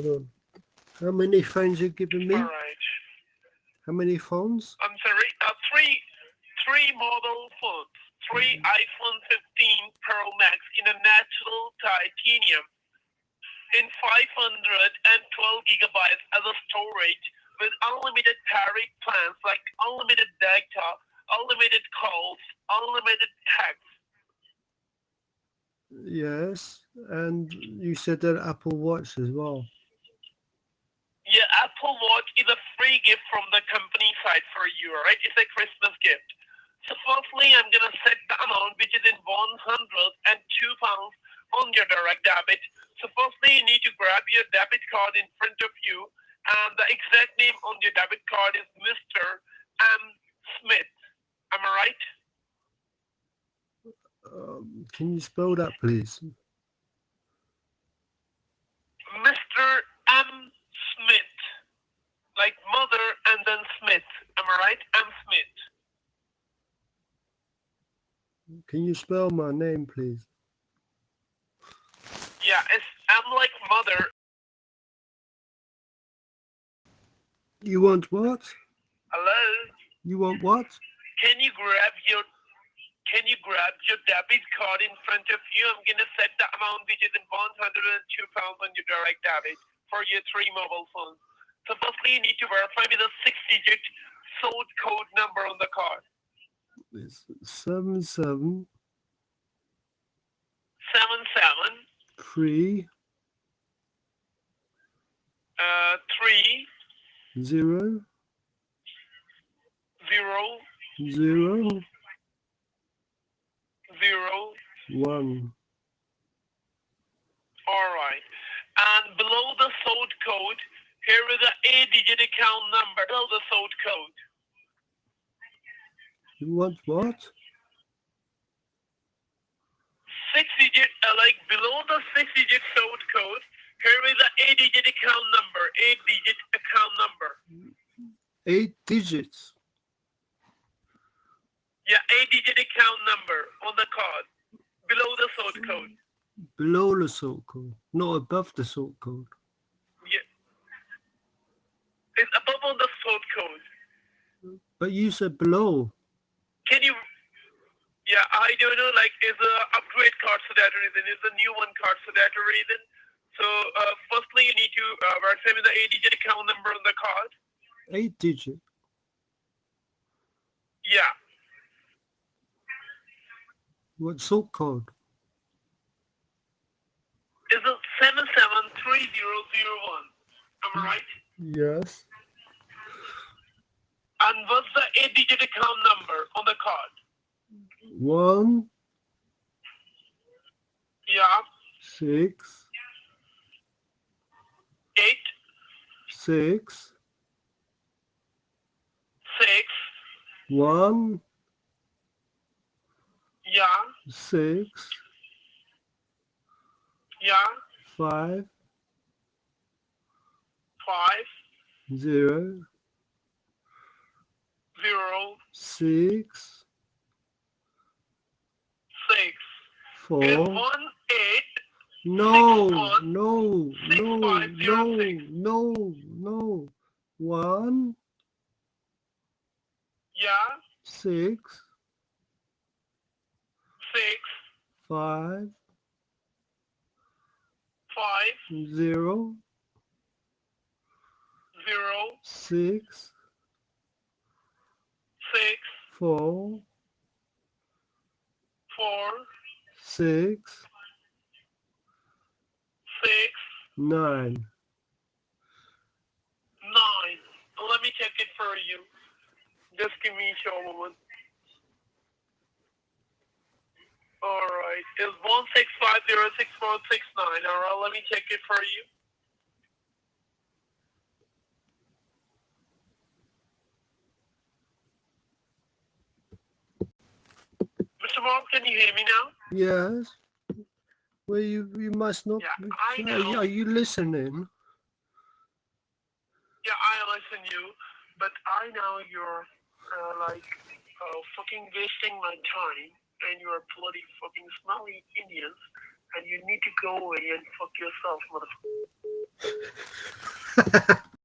Hold on. How many phones you giving me? Alright. How many phones? I'm sorry. Three model phones. Three iPhone 15 Pro Max in a natural titanium in 512 gigabytes as a storage with unlimited tariff plans like unlimited data, unlimited calls, unlimited text. Yes. And you said that Apple Watch as well. Yeah, Apple Watch is a free gift from the company side for you, right? It's a Christmas gift. So firstly, I'm gonna set the amount which is in £102 on your direct debit. So firstly, you need to grab your debit card in front of you, and the exact name on your debit card is Mr. M. Smith. Am I right? Can you spell that, please? Mr. M. Smith, like mother and then Smith. Am I right? M. Smith. Can you spell my name, please? Yeah, it's M like mother. You want what? Hello. You want what? Can you grab your Can you grab your debit card in front of you? I'm gonna set the amount which is in £102 on your direct debit for your three mobile phones. So firstly, you need to verify with a six-digit sort code number on the card. It's 77 7 7 3 3 0 0 0 0. 1. All right. And below the sort code, here is the eight-digit account number. Below the sort code. You want what? Six-digit, like below the six-digit sort code, here is the eight-digit account number. Eight-digit account number. 8 digits. Yeah, eight-digit account number on the card. Below the sort code. Below the sort code, not above the sort code. Yeah. It's above on the sort code. But you said below. Can you? Yeah, I don't know. Like, is a upgrade card for that reason? Is a new one card for that reason? So, firstly, you need to verify with the eight-digit account number on the card. 8 digit. Yeah. What sort code? Is a 773001. Am I right? Yes. And what's the eight-digit account number on the card? 1 Yeah. 6 Eight 6 six. 1 Yeah. 6 Yeah. 5 Five 0 zero 6 six. Is 4. 18 No, 61 no, no, no, 6506. no, no. 1 Yeah. 6 Six 5 five 0 zero 6 six 4 four 6 six 9. nine. Let me check it for you. Just give me a show moment. All right. It's 165064669. All right. Let me check it for you. Mr. Mark, can you hear me now? Yes. Well, you must not. Yeah, Be, I know. are you listening? Yeah, I listen you, but I know you're fucking wasting my time, and you're bloody fucking smelly Indians. and you need to go away and fuck yourself, motherfucker.